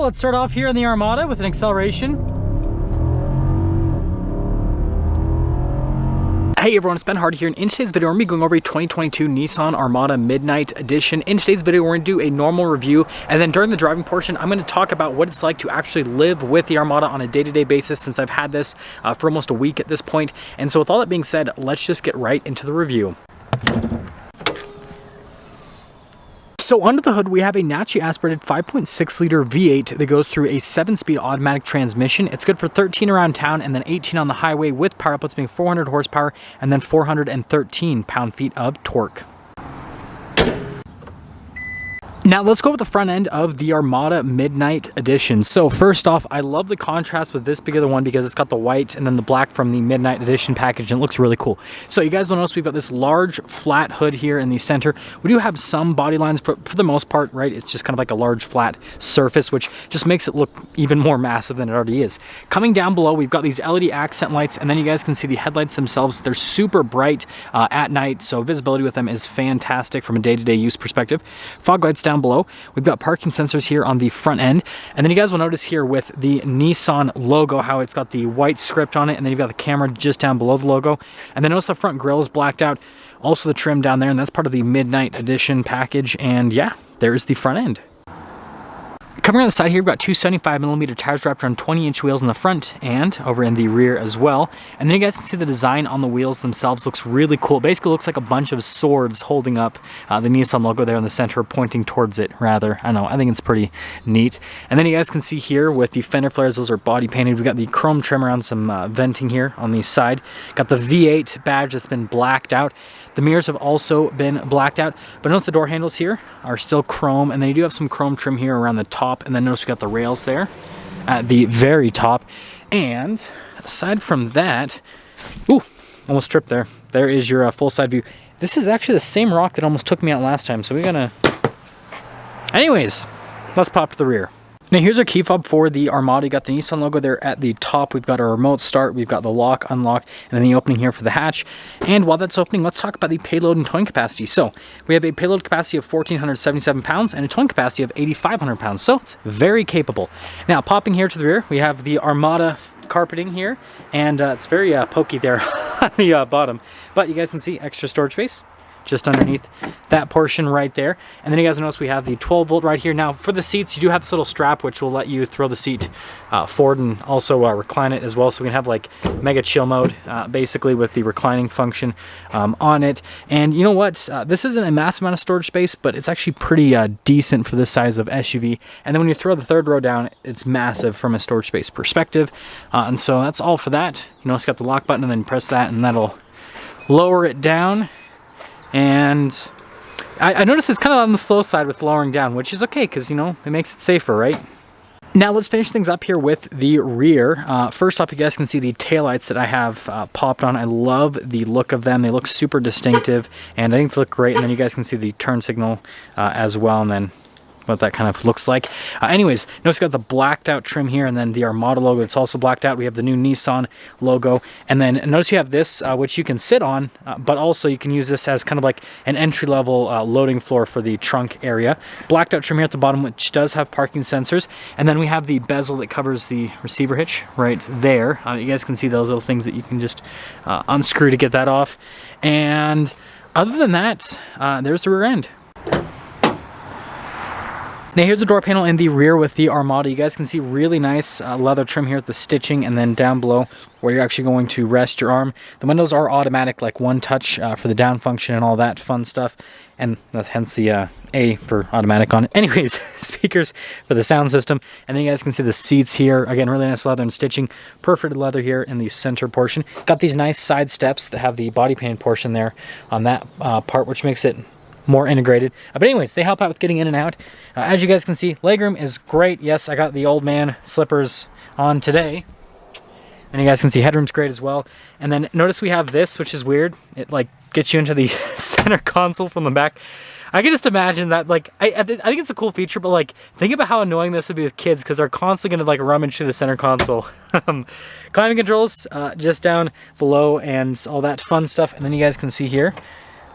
Let's start off here in the Armada with an acceleration. Hey everyone, it's Ben Hardy here, and in today's video we're going to be going over a 2022 Nissan Armada Midnight Edition. In today's video we're going to do a normal review, and then during the driving portion I'm going to talk about what it's like to actually live with the Armada on a day-to-day basis, since I've had this for almost a week at this point. And so with all that being said, let's just get right into the review. So under the hood, we have a naturally aspirated 5.6 liter V8 that goes through a 7-speed automatic transmission. It's good for 13 around town and then 18 on the highway, with power outputs being 400 horsepower and then 413 pound-feet of torque. Now let's go with the front end of the Armada Midnight Edition. So first off, I love the contrast with this particular one because it's got the white and then the black from the Midnight Edition package, and it looks really cool. So you guys will notice we've got this large flat hood here in the center. We do have some body lines for the most part, right? It's just kind of like a large flat surface, which just makes it look even more massive than it already is. Coming down below, we've got these LED accent lights, and then you guys can see the headlights themselves. They're super bright at night, so visibility with them is fantastic from a day-to-day use perspective. Fog lights down below. We've got parking sensors here on the front end, and then you guys will notice here with the Nissan logo how it's got the white script on it, and then you've got the camera just down below the logo, and then notice the front grille is blacked out, also the trim down there, and that's part of the Midnight Edition package. And yeah, there's the front end. Coming around the side here, we've got two 75mm tires wrapped around 20-inch wheels in the front and over in the rear as well. And then you guys can see the design on the wheels themselves looks really cool. Basically looks like a bunch of swords holding up the Nissan logo there in the center, pointing towards it rather. I don't know, I think it's pretty neat. And then you guys can see here with the fender flares, those are body painted. We've got the chrome trim around some venting here on the side. Got the V8 badge that's been blacked out. The mirrors have also been blacked out, but notice the door handles here are still chrome, and then you do have some chrome trim here around the top, and then notice we got the rails there at the very top. And aside from that, ooh, almost tripped there. There is your full side view. This is actually the same rock that almost took me out last time, so we're gonna... Anyways, let's pop to the rear. Now here's our key fob for the Armada. You got the Nissan logo there at the top. We've got our remote start, we've got the lock, unlock, and then the opening here for the hatch. And while that's opening, let's talk about the payload and towing capacity. So we have a payload capacity of 1,477 pounds and a towing capacity of 8,500 pounds. So it's very capable. Now popping here to the rear, we have the Armada carpeting here, and it's very pokey there on the bottom. But you guys can see extra storage space just underneath that portion right there. And then you guys notice we have the 12-volt right here. Now for the seats, you do have this little strap which will let you throw the seat forward and also recline it as well, so we can have like mega chill mode basically with the reclining function on it. And you know what, this isn't a massive amount of storage space, but it's actually pretty decent for this size of SUV. And then when you throw the third row down, it's massive from a storage space perspective. And so that's all for that. You know, it's got the lock button, and then you press that and that'll lower it down. And I noticed it's kind of on the slow side with lowering down, which is okay because, you know, it makes it safer, right? Now let's finish things up here with the rear. First off, you guys can see the taillights that I have popped on. I love the look of them. They look super distinctive, and I think they look great. And then you guys can see the turn signal as well, and then what that kind of looks like. Anyways, notice we got the blacked out trim here, and then the Armada logo, it's also blacked out. We have the new Nissan logo, and then notice you have this which you can sit on, but also you can use this as kind of like an entry-level loading floor for the trunk area. Blacked out trim here at the bottom, which does have parking sensors, and then we have the bezel that covers the receiver hitch right there. You guys can see those little things that you can just unscrew to get that off. And other than that, there's the rear end. Now here's the door panel in the rear with the Armada. You guys can see really nice leather trim here with the stitching, and then down below where you're actually going to rest your arm. The windows are automatic, like one touch for the down function and all that fun stuff, and that's hence the A for automatic on it. Anyways, speakers for the sound system, and then you guys can see the seats here. Again, really nice leather and stitching, perforated leather here in the center portion. Got these nice side steps that have the body painted portion there on that part, which makes it more integrated. But anyways, they help out with getting in and out. As you guys can see, legroom is great. Yes, I got the old man slippers on today. And you guys can see headroom's great as well. And then notice we have this, which is weird. It like gets you into the center console from the back. I can just imagine that, like, I think it's a cool feature, but like, think about how annoying this would be with kids, because they're constantly gonna like rummage through the center console. Climbing controls just down below and all that fun stuff. And then you guys can see here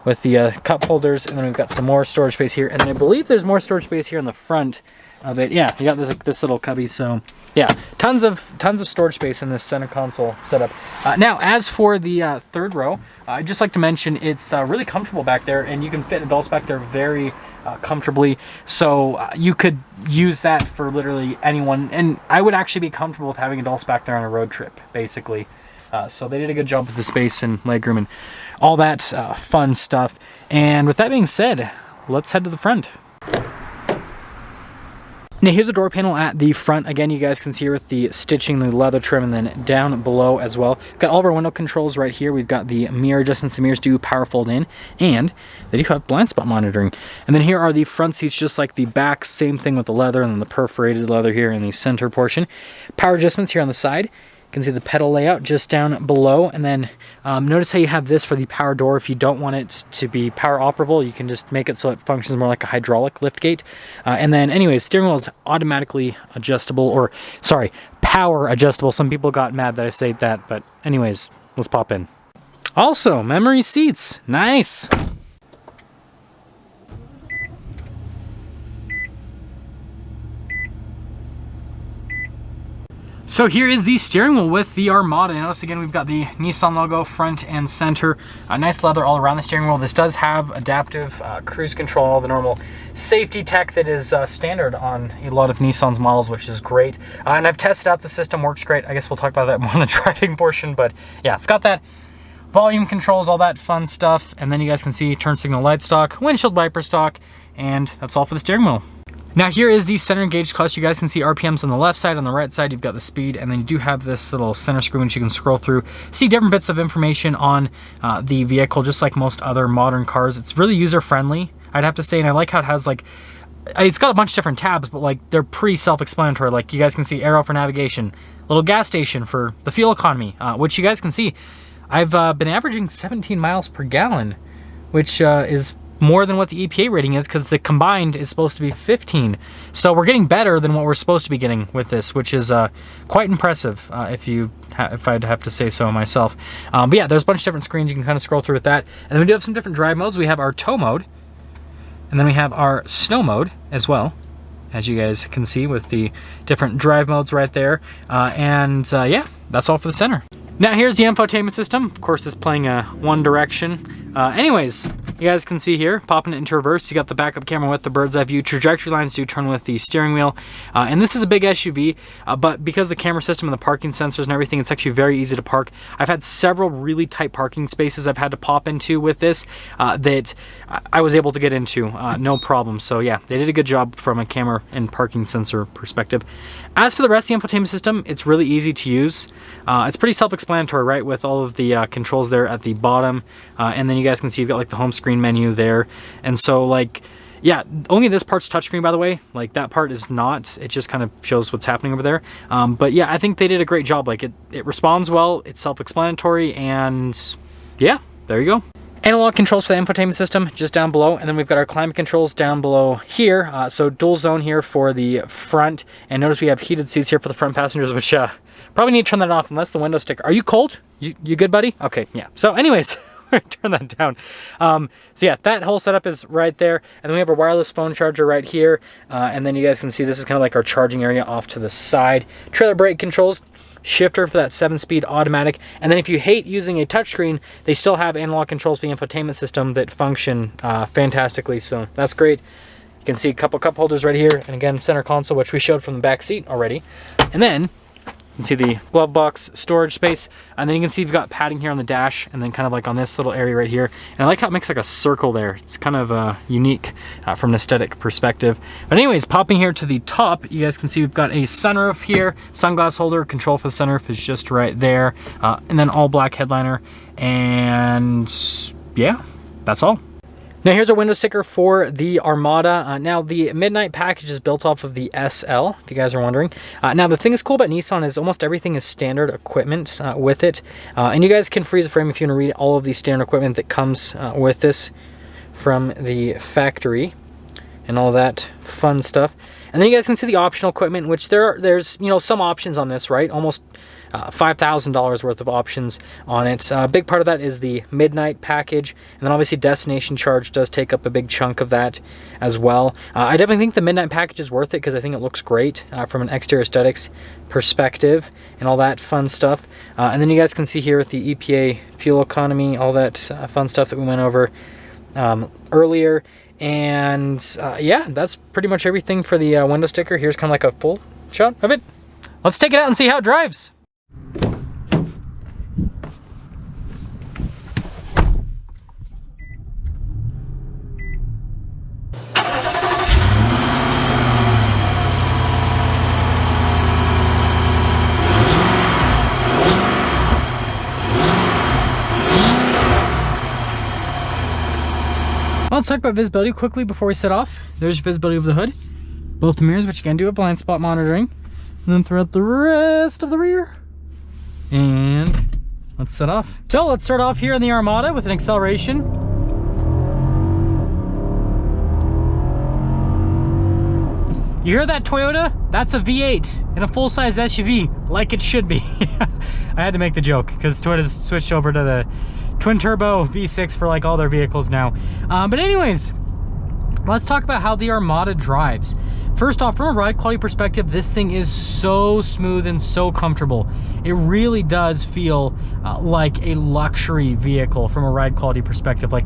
with the cup holders, and then we've got some more storage space here, and then I believe there's more storage space here in the front of it. Yeah, you got this, like, this little cubby. So yeah, tons of storage space in this center console setup. Now, as for the third row, I'd just like to mention it's really comfortable back there, and you can fit adults back there very comfortably. So you could use that for literally anyone, and I would actually be comfortable with having adults back there on a road trip, basically. So they did a good job with the space and legroom and all that fun stuff. And with that being said, let's head to the front. Now here's a door panel at the front. Again, you guys can see here with the stitching, the leather trim, and then down below as well. We've got all of our window controls right here. We've got the mirror adjustments. The mirrors do power fold in, and they do have blind spot monitoring. And then here are the front seats, just like the back. Same thing with the leather and then the perforated leather here in the center portion. Power adjustments here on the side. You can see the pedal layout just down below, and then notice how you have this for the power door. If you don't want it to be power operable, you can just make it so it functions more like a hydraulic lift gate. And then anyways, steering wheel is automatically adjustable, or sorry, power adjustable. Some people got mad that I said that, but anyways, let's pop in. Also, memory seats, nice. So here is the steering wheel with the Armada. Notice again, we've got the Nissan logo front and center. Nice leather all around the steering wheel. This does have adaptive cruise control, all the normal safety tech that is standard on a lot of Nissan's models, which is great. And I've tested out the system, works great. I guess we'll talk about that more in the driving portion, but yeah, it's got that volume controls, all that fun stuff. And then you guys can see turn signal light stock, windshield wiper stock, and that's all for the steering wheel. Now here is the center engaged clutch. You guys can see RPMs on the left side. On the right side, you've got the speed, and then you do have this little center screen which you can scroll through, see different bits of information on the vehicle, just like most other modern cars. It's really user-friendly, I'd have to say, and I like how it has, like, it's got a bunch of different tabs, but like they're pretty self-explanatory. Like you guys can see arrow for navigation, little gas station for the fuel economy, which you guys can see I've been averaging 17 miles per gallon, which is more than what the EPA rating is, because the combined is supposed to be 15. So we're getting better than what we're supposed to be getting with this, which is quite impressive, if I'd have to say so myself. But yeah, there's a bunch of different screens you can kind of scroll through with that. And then we do have some different drive modes. We have our tow mode, and then we have our snow mode as well, as you guys can see with the different drive modes right there. Yeah, that's all for the center. Now here's the infotainment system. Of course, it's playing one direction. Anyways, you guys can see here, popping it into reverse, you got the backup camera with the bird's eye view. Trajectory lines do turn with the steering wheel. And this is a big SUV, but because the camera system and the parking sensors and everything, it's actually very easy to park. I've had several really tight parking spaces I've had to pop into with this that I was able to get into, no problem. So yeah, they did a good job from a camera and parking sensor perspective. As for the rest of the infotainment system, it's really easy to use. It's pretty self-explanatory, right, with all of the controls there at the bottom. And then you guys can see you've got like the home screen menu there. And so like, yeah, only this part's touchscreen, by the way. Like that part is not. It just kind of shows what's happening over there. But yeah, I think they did a great job. Like it responds well, it's self-explanatory, and yeah, there you go. Analog controls for the infotainment system just down below, and then we've got our climate controls down below here. So dual zone here for the front, and notice we have heated seats here for the front passengers, which probably need to turn that off unless the window sticker. Are you cold? You good, buddy? Okay, yeah. So anyways, turn that down. So yeah, that whole setup is right there, and then we have a wireless phone charger right here, and then you guys can see this is kind of like our charging area off to the side. Trailer brake controls, shifter for that 7-speed automatic, and then if you hate using a touchscreen, they still have analog controls for the infotainment system that function fantastically, so that's great. You can see a couple cup holders right here, and again, center console, which we showed from the back seat already. And then you can see the glove box, storage space, and then you can see you've got padding here on the dash, and then kind of like on this little area right here. And I like how it makes like a circle there. It's kind of unique from an aesthetic perspective. But anyways, popping here to the top, you guys can see we've got a sunroof here, sunglass holder, control for the sunroof is just right there, and then all black headliner, and yeah, that's all. Now here's our window sticker for the Armada. Now the Midnight package is built off of the SL, if you guys are wondering. Now the thing that's cool about Nissan is almost everything is standard equipment with it. And you guys can freeze the frame if you want to read all of the standard equipment that comes with this from the factory and all that fun stuff. And then you guys can see the optional equipment, which there's, you know, some options on this, right? Almost $5,000 worth of options on it. A big part of that is the Midnight package, and then obviously destination charge does take up a big chunk of that as well. I definitely think the Midnight package is worth it because I think it looks great from an exterior aesthetics perspective and all that fun stuff. And then you guys can see here with the EPA fuel economy, all that fun stuff that we went over earlier. And yeah, that's pretty much everything for the window sticker. Here's kind of like a full shot of it. Let's take it out and see how it drives. Let's talk about visibility quickly before we set off. There's visibility of the hood, both the mirrors, which you can do with blind spot monitoring, and then throughout the rest of the rear. And let's set off. So let's start off here in the Armada with an acceleration. You hear that, Toyota? That's a V8 in a full-size SUV, like it should be. I had to make the joke because Toyota's switched over to the twin turbo V6 for like all their vehicles now. But anyways, let's talk about how the Armada drives. First off, from a ride quality perspective, this thing is so smooth and so comfortable. It really does feel like a luxury vehicle from a ride quality perspective. Like,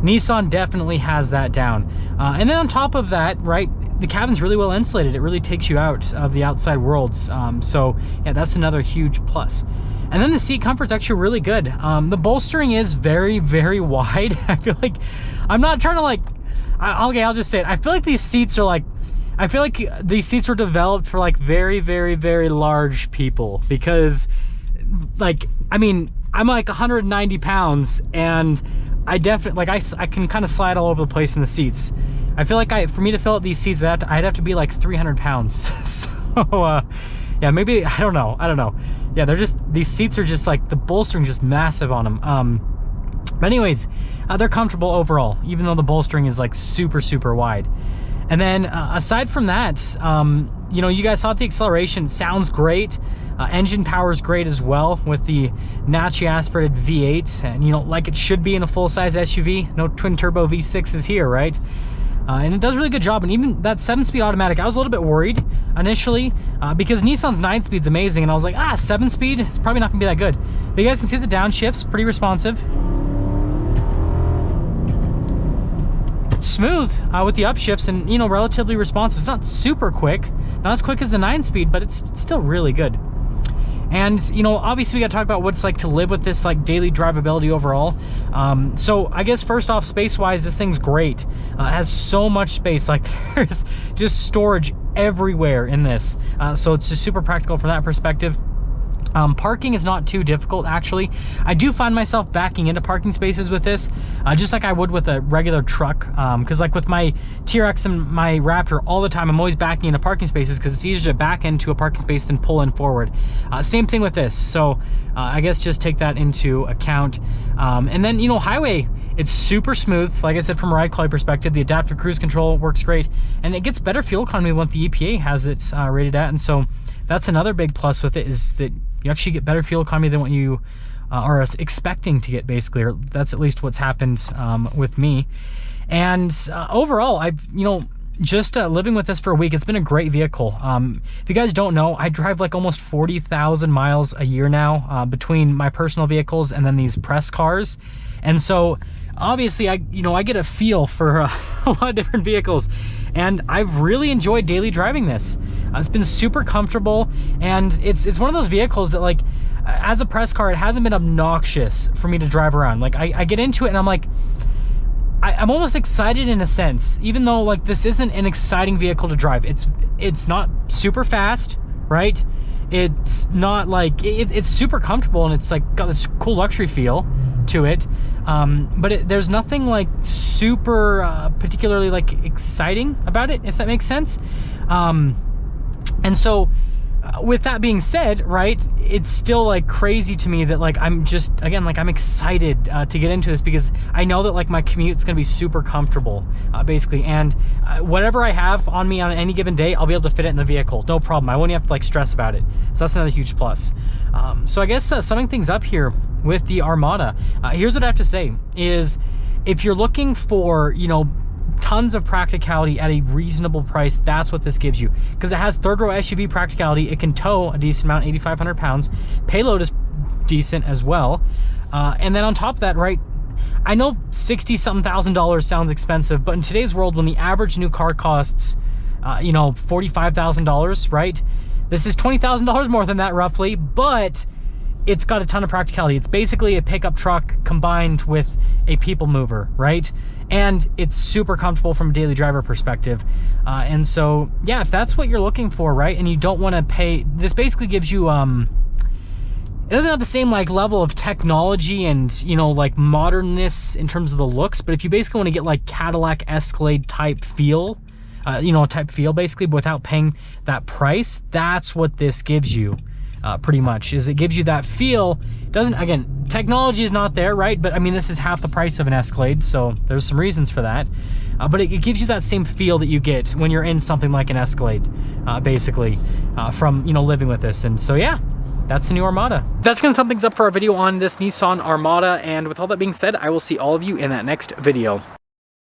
Nissan definitely has that down. And then on top of that, right, the cabin's really well insulated. It really takes you out of the outside worlds. So yeah, that's another huge plus. And then the seat comfort's actually really good. The bolstering is very, very wide. I feel like, I'm not trying to like, okay, I'll just say it. I feel like these seats are like, I feel like these seats were developed for like very, very, very large people, because like, I mean, I'm like 190 pounds and I definitely, like I can kind of slide all over the place in the seats. I feel like for me to fill out these seats, I'd have to be like 300 pounds. So, yeah, maybe, I don't know. Yeah, these seats are just like, the bolstering just massive on them. But anyways, they're comfortable overall, even though the bolstering is like super, super wide. And then aside from that, you know, you guys saw the acceleration, sounds great. Engine power is great as well with the naturally aspirated V8, and you know, like it should be in a full-size SUV. No twin turbo V6s here, right? And it does a really good job. And even that 7-speed automatic, I was a little bit worried initially because Nissan's 9-speed's amazing, and I was like, 7-speed, it's probably not gonna be that good. But you guys can see the downshifts, pretty responsive. Smooth with the upshifts, and you know, relatively responsive. It's not super quick, not as quick as the 9-speed, but it's still really good. And you know, obviously we got to talk about what it's like to live with this like daily drivability overall. So I guess first off, space wise, this thing's great. It has so much space, like there's just storage everywhere in this, so it's just super practical from that perspective. Parking is not too difficult, actually. I do find myself backing into parking spaces with this, just like I would with a regular truck, because like with my TRX and my Raptor all the time, I'm always backing into parking spaces because it's easier to back into a parking space than pull in forward. Same thing with this, so I guess just take that into account. And then, you know, highway, it's super smooth. Like I said, from a ride quality perspective, the adaptive cruise control works great, and it gets better fuel economy than what the EPA has it rated at. And so that's another big plus with it, is that you actually get better fuel economy than what you are expecting to get, basically, or that's at least what's happened with me. And overall, I've, you know, just living with this for a week, it's been a great vehicle. If you guys don't know, I drive like almost 40,000 miles a year now between my personal vehicles and then these press cars. And so obviously I get a feel for a lot of different vehicles, and I've really enjoyed daily driving this. It's been super comfortable, and it's one of those vehicles that, like, as a press car, it hasn't been obnoxious for me to drive around. Like, I get into it and I'm like, I'm almost excited in a sense, even though like this isn't an exciting vehicle to drive. It's not super fast, right? It's not like, it's super comfortable, and it's like got this cool luxury feel to it. But there's nothing like super particularly like exciting about it, if that makes sense. And so with that being said, right, it's still like crazy to me that like I'm just, again, like I'm excited to get into this, because I know that like my commute's gonna be super comfortable, basically, and whatever I have on me on any given day, I'll be able to fit it in the vehicle, no problem. I won't have to like stress about it, so that's another huge plus. So I guess summing things up here with the Armada, here's what I have to say is, if you're looking for, you know, tons of practicality at a reasonable price, that's what this gives you, because it has third row SUV practicality. It can tow a decent amount, 8,500 pounds. Payload is decent as well. And then on top of that, right, I know $60-something thousand sounds expensive, but in today's world, when the average new car costs, you know, $45,000, right? This is $20,000 more than that roughly, but it's got a ton of practicality. It's basically a pickup truck combined with a people mover, right? And it's super comfortable from a daily driver perspective. And so, yeah, if that's what you're looking for, right, and you don't want to pay, this basically gives you, it doesn't have the same like level of technology and, you know, like modernness in terms of the looks, but if you basically want to get like Cadillac Escalade type feel, you know, type feel basically, but without paying that price, that's what this gives you. Pretty much, is it gives you that feel. It doesn't, again, technology is not there, right? But I mean, this is half the price of an Escalade, so there's some reasons for that. But it gives you that same feel that you get when you're in something like an Escalade, basically, from, you know, living with this. And so, yeah, that's the new Armada. That's gonna sum things up for our video on this Nissan Armada. And with all that being said, I will see all of you in that next video.